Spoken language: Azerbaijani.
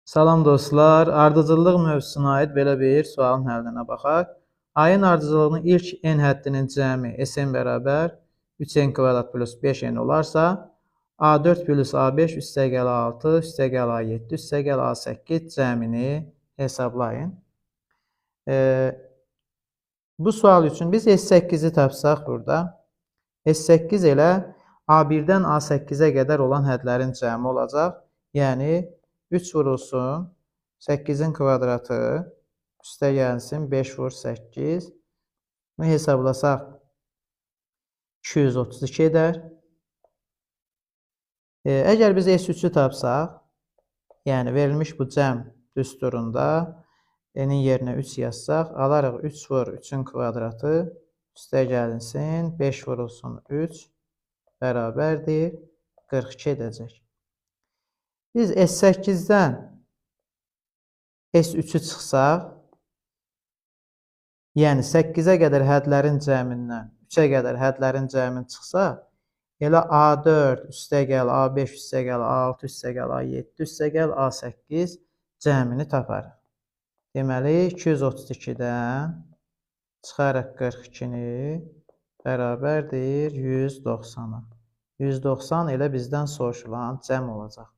Salam dostlar, ardıcıllıq mövzusuna aid belə bir sualın həllinə baxaq. Ayın ardıcıllığının ilk n həddinin cəmi sn bərabər 3n kvadrat plus 5n olarsa, a4 plus a5 üstəgəl a6 üstəgəl a7 üstəgəl a8 cəmini hesablayın. Bu sual üçün biz S8-i tapsaq burada, S8 elə A1-dən A8-ə qədər olan hədlərin cəmi olacaq. Yəni 3 vurulsun 8-in kvadratı üstə gəlsin 5 vur 8. Bunu hesablasaq 232 edər. Əgər biz S3-ü tapsaq, yəni verilmiş bu cəm düsturunda n-in yerinə 3 yazsaq, alarıq 3 vur 3-ün kvadratı üstə gəlinsin 5 vurulsun 3 bərabərdir 42 edəcək. Biz S8-dən S3-ü çıxsaq, yəni 8-ə qədər hədlərin cəmindən 3-ə qədər hədlərin cəmin çıxsa, elə A4 üstəgəl A5 üstəgəl A6 üstəgəl A7 üstəgəl A8 cəmini taparıq. Deməli, 232-dən çıxarıq 42-ni bərabərdir 190-a. 190 elə bizdən soruşulan cəm olacaq.